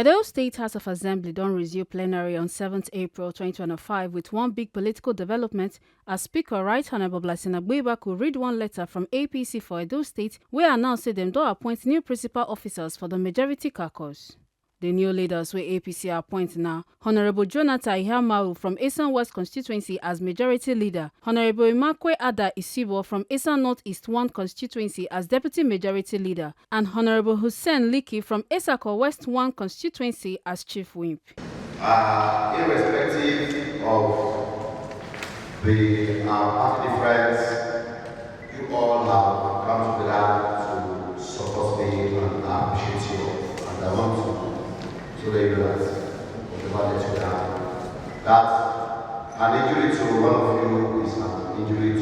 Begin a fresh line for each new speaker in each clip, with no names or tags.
Edo State House of Assembly don resume plenary on 7th April 2025 with one big political development as Speaker Right Honourable Blessing Aguiba could read one letter from APC for Edo State wey announce say dem don appoint new principal officers for the majority caucus. The new leaders wey APC appoint now, Honourable Jonathan Ibhamanu from Esan West constituency as majority leader, Honourable Imakwe Addeh Isibo from Esan North East 1 constituency as deputy majority leader, and Honourable Hussein Liki from Esako West 1 constituency as chief whip.
Irrespective of the party difference, you all have come together to support me and appreciate you, and I want to let you know that an injury to one of you is an injury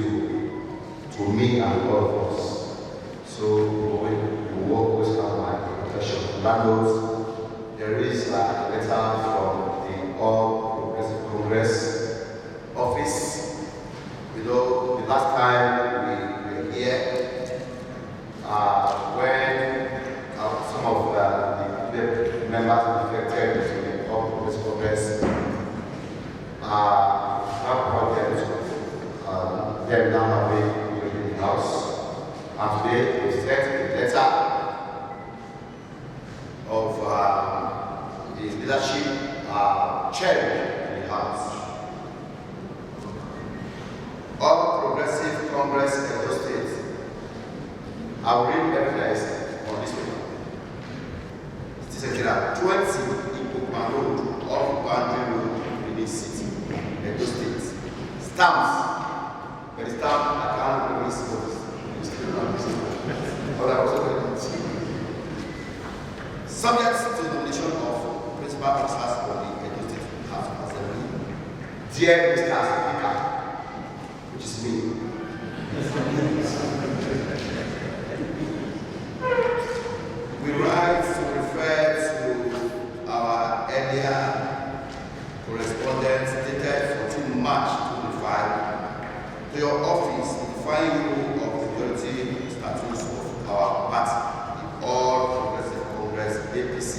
to me and all of us. So we work with my protection. That note, there is a letter from the All Progressive Congress office. You know, the last time we were here, when some of the members defected to the All Progressive Congress, I brought them down in the house. And today we sent a letter of his leadership chair in the house. All Progressive Congress Edo State. I will read evidence on this paper. It is a 20 Ibhamanu off boundary road in the city, Edo State. Stamps. But the stamp I can't release those. But I also going to see. Subject to the nomination of principal officers of the Edo State House of Assembly, dear Mr. Speaker, which is me. We write to refer to our earlier correspondence dated 14 March 2025 to your office defying rule of security status of our party, the All Progressive Congress APC,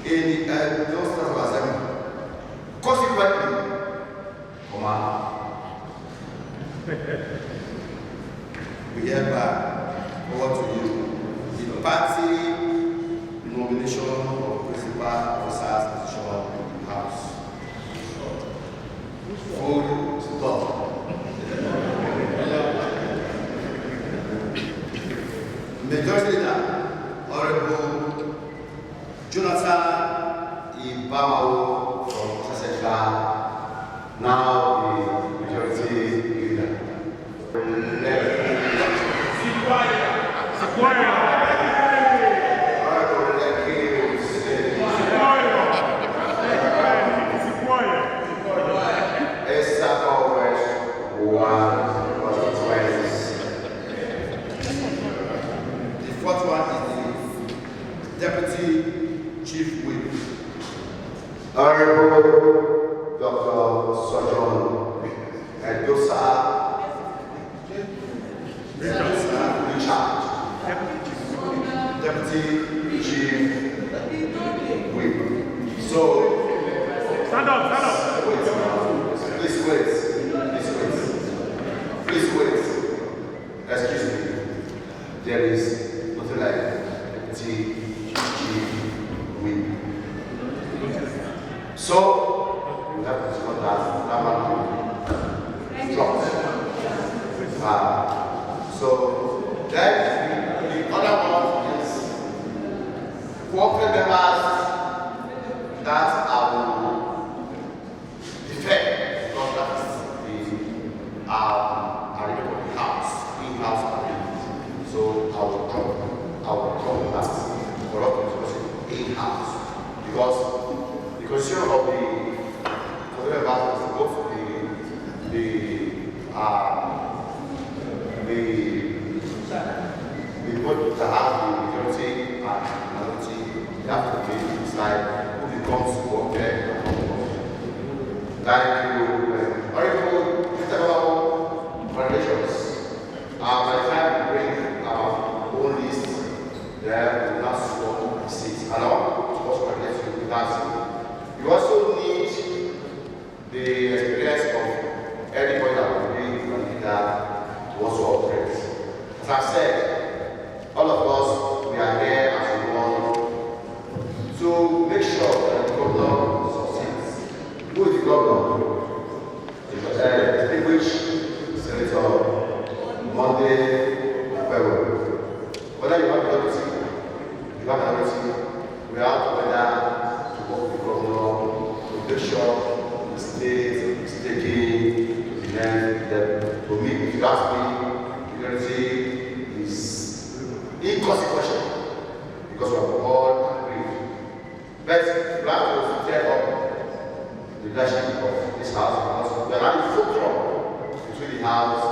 in the Edo State House of Assembly. Consequently, we hereby forward to you the party nomination of principal officers position in the house. Full stop. Majority Leader, Honourable Jonathan Ibhamanu from Natasha, now the majority leader. Deputy Chief Whip, Honourable Dr. Sojourn Richard, Deputy Chief Whip. So, stand up. Please wait. Excuse me. There is nothing like Deputy So, you have to discuss that one dropped. So, then the other one is corporate members that I will defend because that is the arrangement of the house, in-house arrangement. So, I will come that for us to discuss in-house because the constitution of the about is both the vote to have the majority and minority. You have to decide who becomes okay. Thank you. Honourable congratulations. By the time we bring our own list, there we will not swap the seats. And I want to also congratulate you. hospitality. You also need the experience of everybody that will be a leader to also operate. As I said, all of us, we are here as one to make sure that the governor succeeds. Who is the governor? Distinguished Senator Monday Aiguobarueghian. Whether you have authority, we are together to work with the governor to make sure the state is taking the end. For me, if you ask me, unity is inconsequential because we are all agreed. But we have to step up the leadership of this house because we are not the fulcrum between the house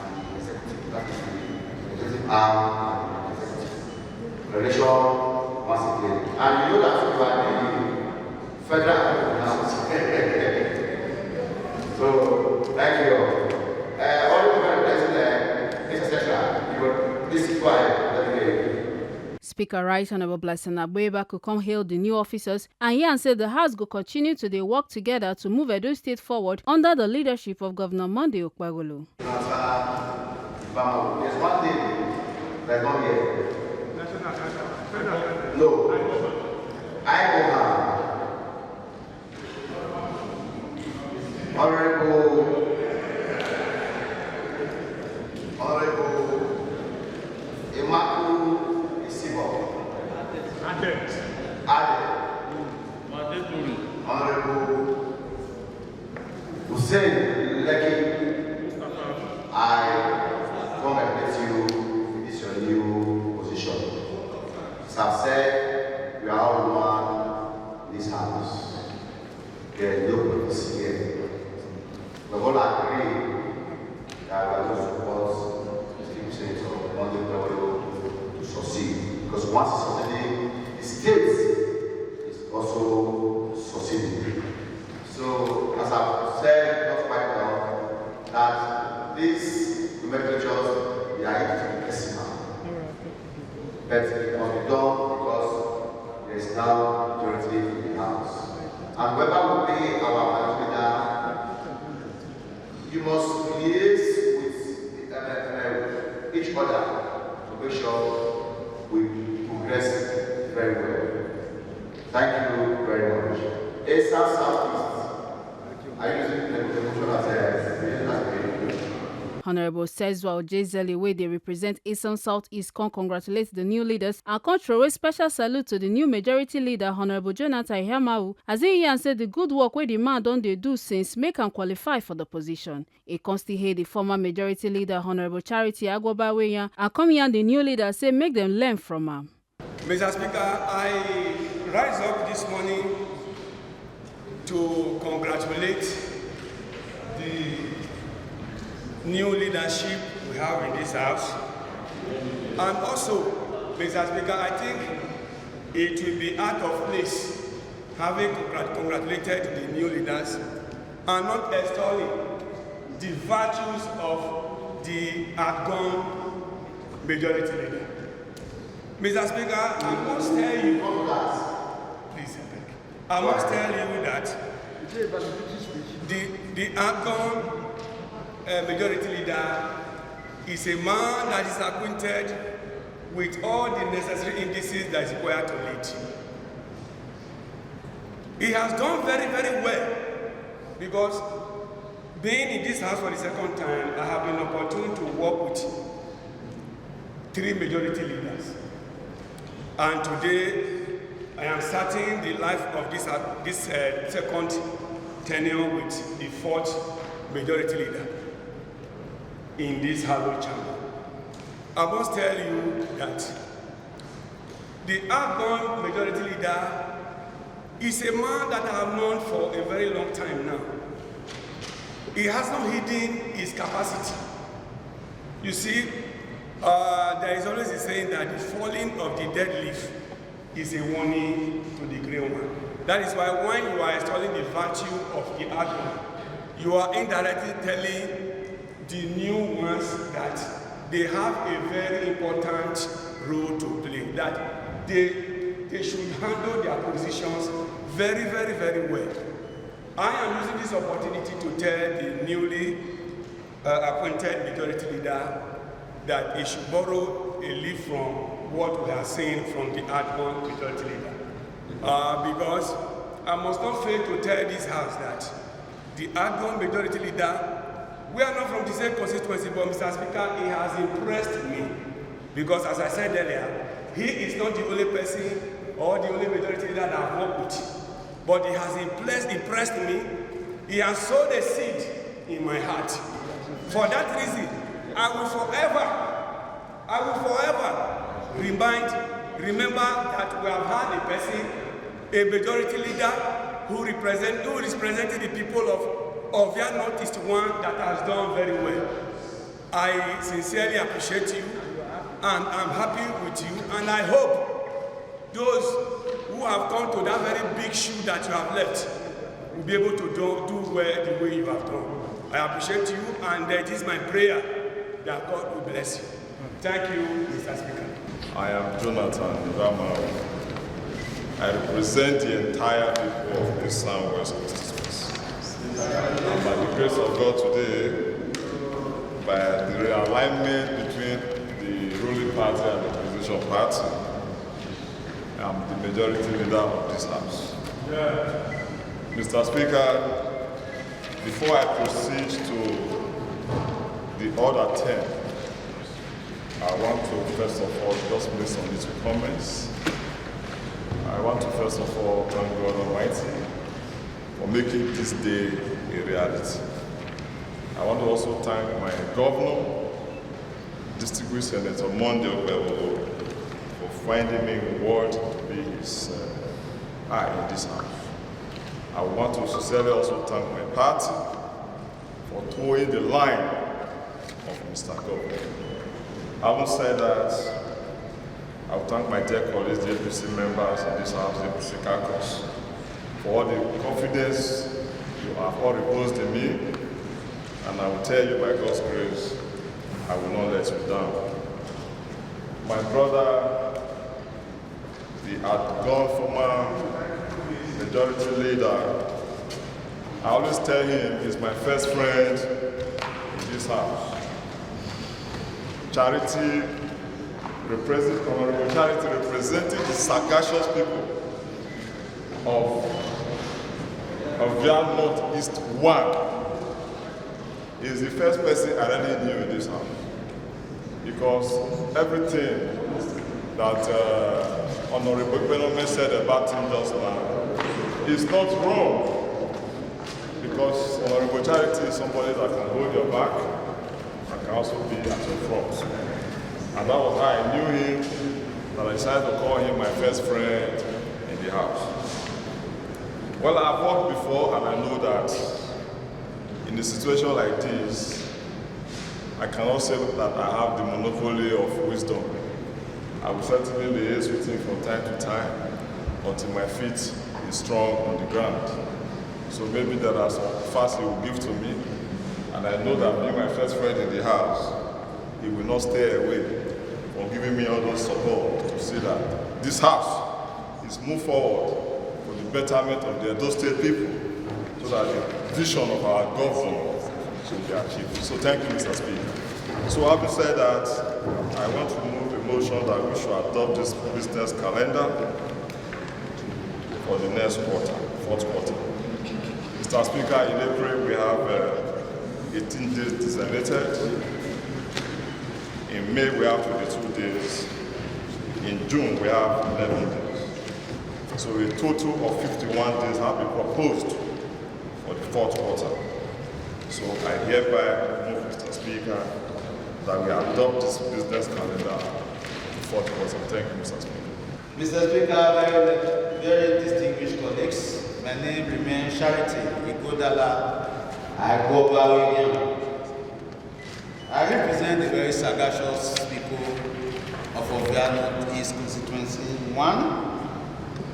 and the executive. That is the executive arm and the executive. Relation massively. And you know that you are the federal house. So, thank you. All the president, etc. You will please quiet.
Speaker Right Honorable Blessing Agbaiba come hail the new officers and he said the House will continue to work together to move Edo State forward under the leadership of Governor Monday Okpagolo.
There's one thing that's not here. No. I go Honorable Ibhamanu Addeh. Honorable Hussein Leki. I congratulate you. This is your new position. As I've said, we are all one in this house. There is no purpose here. We all agree that we are going to support the State Senator Monday to succeed. Because once it's succeeding, the state is also succeeding. So, as I've said not quite now, that these nomenclatures, they are infinitesimal. But it must be done because there is now majority in the House. And whoever will be our leader, you must liaise with each other to make sure we progress very well. Thank you very much. ASA Southeast, are you using the motion as a
Honorable Sezwa Ojezeli, where they represent Eastern Southeast, congratulate the new leaders and throw a special salute to the new majority leader, Honorable Jonathan Ibhamanu, as he said the good work where the man done they do since make him qualify for the position. A constantly hear the former majority leader, Honorable Charity Aiguobarueghian, and come here the new leader say make them learn from him.
Mr. Speaker, I rise up this morning to congratulate the new leadership we have in this house. And also, Mr. Speaker, I think it will be out of place having congratulated the new leaders and not extolling the virtues of the outgone majority leader. Mr. Speaker, I must tell you, please, I must tell you that the outgone majority leader is a man that is acquainted with all the necessary indices that is required to lead. He has done very, very well because being in this house for the second time, I have been opportune to work with 3 majority leaders. And today, I am starting the life of this second tenure with the 4th majority leader in this hallowed chamber. I must tell you that the outgoing majority leader is a man that I have known for a very long time now. He has not hidden his capacity. You see, there is always a saying that the falling of the dead leaf is a warning to the green one. That is why when you are installing the virtue of the outgoing, you are indirectly telling the new ones that they have a very important role to play, that they they should handle their positions very, very, very well. I am using this opportunity to tell the newly appointed majority leader that he should borrow a leaf from what we are seeing from the Adjournment majority leader. Because I must not fail to tell this house that the Adjournment majority leader, we are not from the same constituency, but Mr. Speaker, he has impressed me. Because as I said earlier, he is not the only person or the only majority leader that I've worked with. But he has impressed me. He has sowed a seed in my heart. For that reason, I will forever remember that we have had a person, a majority leader who represented the people of Ovian Northeast 1 that has done very well. I sincerely appreciate you, and I'm happy with you, and I hope those who have come to that very big shoe that you have left will be able to do well the way you have done. I appreciate you, and it is my prayer that God will bless you. Thank you, Mr. Speaker.
I am Jonathan Ibhamanu. I represent the entire people of this Southwest constituency. And by the grace of God today, by the realignment between the ruling party and the opposition party, I am the majority leader of this house. Mr. Speaker, before I proceed to the other 10, I want to first of all just make some little comments. I want to first of all thank God Almighty for making this day a reality. I want to also thank my governor, Distinguished Senator Monday Obewolo, for finding me worthy to be his eye in this house. I want to sincerely also thank my party for towing the line of Mr. Governor. Having said that, I will thank my dear colleagues, the APC members in this house, the APC caucus, for all the confidence you have all reposed in me. And I will tell you by God's grace, I will not let you down. My brother, the outgone former majority leader, I always tell him he's my first friend in this house. Charity representing the sagacious people of Ovian Northeast 1 is the first person I really knew in this house. Because everything that Honorable Ibhamanu said about him just now is not wrong. Because Honorable Charity is somebody that can hold your back and can also be at your front. And that was how I knew him, that I decided to call him my first friend in the house. Well, I've worked before, and I know that in a situation like this, I cannot say that I have the monopoly of wisdom. I will certainly liaise with him from time to time until my feet is strong on the ground. So maybe there are some facts he will give to me, and I know that being my first friend in the house, he will not stay away from giving me all those support to see that this house is moved forward for the betterment of the Edo State people, so that the vision of our government should be achieved. So thank you, Mr. Speaker. So having said that, I want to move a motion that we should adopt this business calendar for the next quarter, fourth quarter. Mr. Speaker, in April we have 18 days designated. In May we have 22 days. In June we have 11 days. So a total of 51 days have been proposed for the fourth quarter. So I hereby move, Mr. Speaker, that we adopt this business calendar for the fourth quarter. Thank you, Mr. Speaker.
Mr. Speaker, very distinguished colleagues, my name remains Charity Aiguobarueghian. I represent the very sagacious people of Ovian Northeast Constituency 1,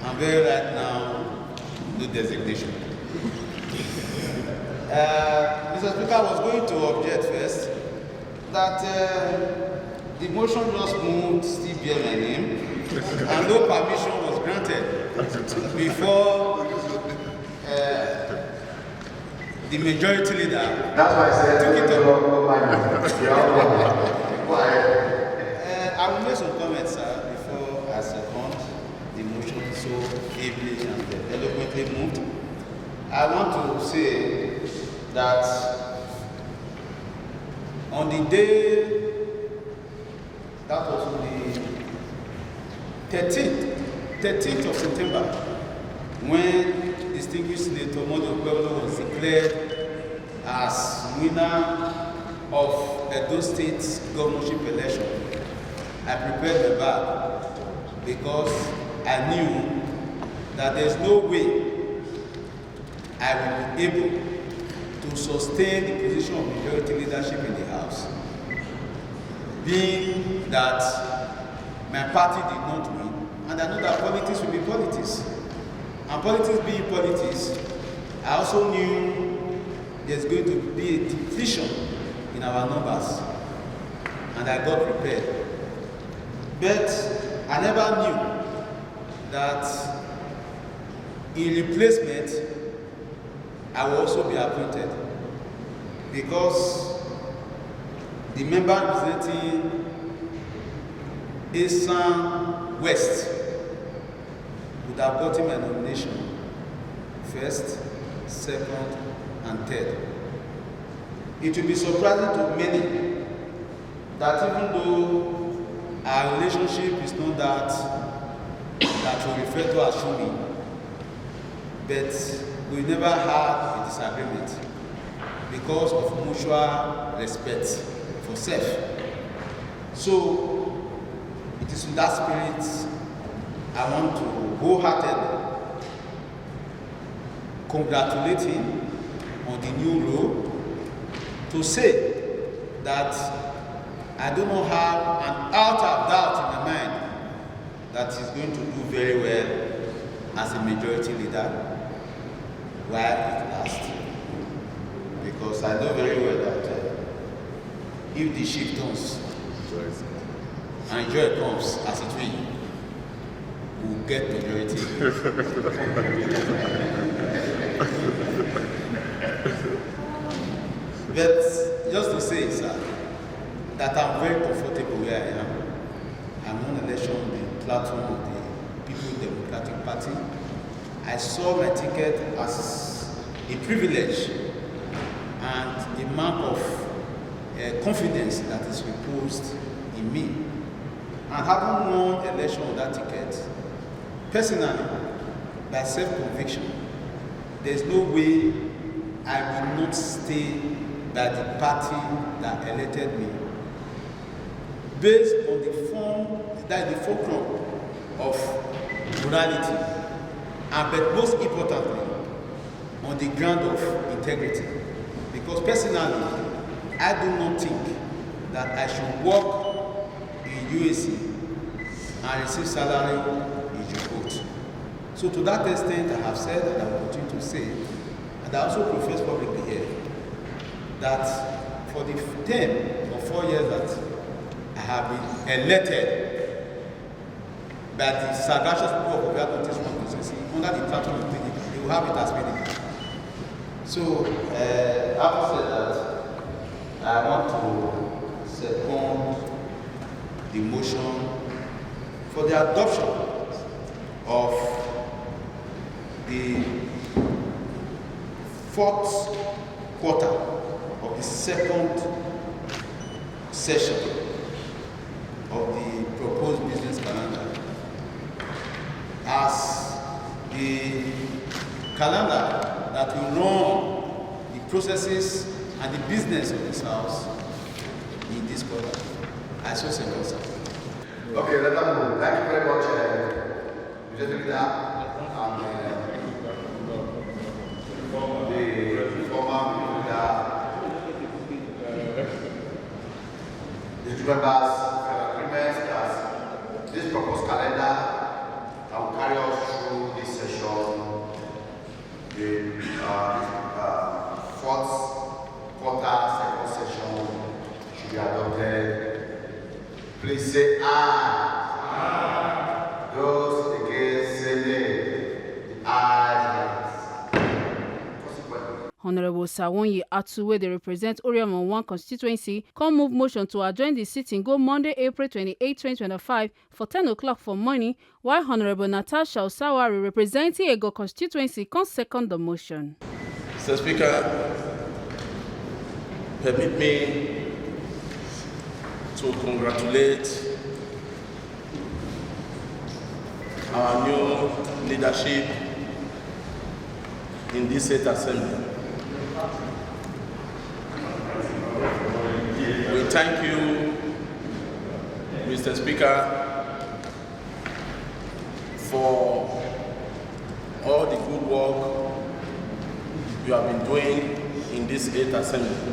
and very right now, do designation. Mr. Speaker, I was going to object first that the motion just moved still bear my name, and no permission was
for granted before the majority leader.
That's why I said
took it up.
Quiet.
I will make some comments, sir, before I second the motion so ably and eloquently moved. I want to say that on the day, that was on the 13th of September, when distinguished Senator Aiguobarueghian was declared as winner of Edo State governorship election, I prepared the bag because I knew that there's no way I will be able to sustain the position of majority leadership in the House, being that my party did not win, and I know that politics will be politics. And politics being politics, I also knew there's going to be a depletion in our numbers, and I got prepared. But I never knew that in replacement, I will also be appointed, because the member representing Eastern West would have gotten my nomination first, second, and third. It will be surprising to many that even though our relationship is not that we refer to as shumi, but we never had a disagreement because of mutual respect for self. So it is in that spirit I want to wholeheartedly congratulate him on the new role, to say that I do not have an ounce of doubt in my mind that he's going to do very well as a majority leader while it lasts. Because I know very well that if the ship turns and joy comes as it will, we'll get majority. But just to say, sir, that I'm very comfortable where I am. I'm on election on the platform of the People's Democratic Party. I saw my ticket as a privilege and a mark of confidence that is reposed in me. And having won election on that ticket, personally, by self-conviction, there's no way I will not stay by the party that elected me, based on the fulcrum of morality, and but most importantly, on the ground of integrity. Because personally, I do not think that I should work in UAC and receive salary in Djibouti. So to that extent, I have said, and I will continue to say, and I also profess publicly here, that for the term of 4 years that I have been elected by the sagacious people of Obiato constituency under the platform of PDP, they will have it as PDP. So, after said that, I want to second the motion for the adoption of the fourth quarter of the second session of the proposed business calendar as the calendar that will run the processes and the business of this house in this quarter. I so say no, sir.
Okay, let us move. Thank you very much, Mr. Leader, and the former leader, the members, agreement that this proposed calendar will carry us through this session. The fourth quarter, second session should be adopted. Please say aye. Aye. Those against
Honorable Sawonyi Atu, where they represent Oriamon 1 constituency, come move motion to adjourn the sitting go Monday, April 28, 2025 for 10 o'clock for morning, while Honorable Natasha Osawari, representing Ego constituency, come second the motion.
Mr. Speaker, permit me to congratulate our new leadership in this State Assembly. We thank you, Mr. Speaker, for all the good work you have been doing in this 8th Assembly.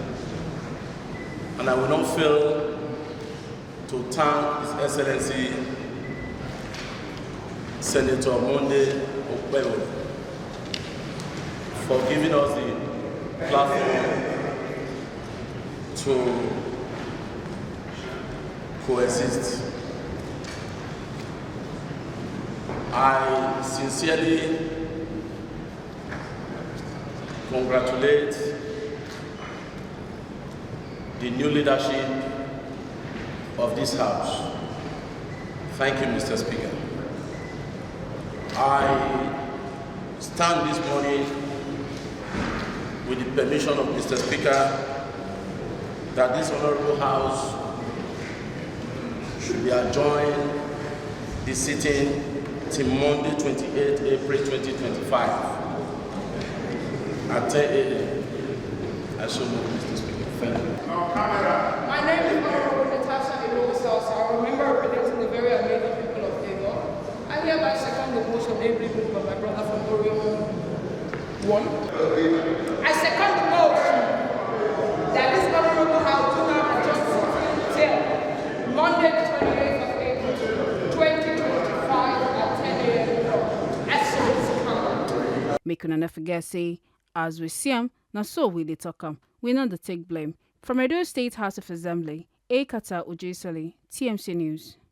And I will not fail to thank His Excellency Senator Monday Okpebholo for giving us the platform to coexist. I sincerely congratulate the new leadership of this House. Thank you, Mr. Speaker. I stand this morning with the permission of Mr. Speaker that this Honorable House should be adjourned the sitting till Monday, 28 April 2025 at 10 a.m. I so move, Mr. Speaker. Thank you.
My name is Honorable Natasha. I remember representing the very amazing people of Lagos. I hereby second the motion ably moved by my brother from Oriamon 1. I second the motion that this Honorable House do now adjourn till Monday, the 28th of April, 2025 at 10 a.m. as soon as come.
Make una never forget say, as we see 'em, now so we dey talk 'em. We know the take blame. From Edo State House of Assembly, Ekata Ujisali, TMC News.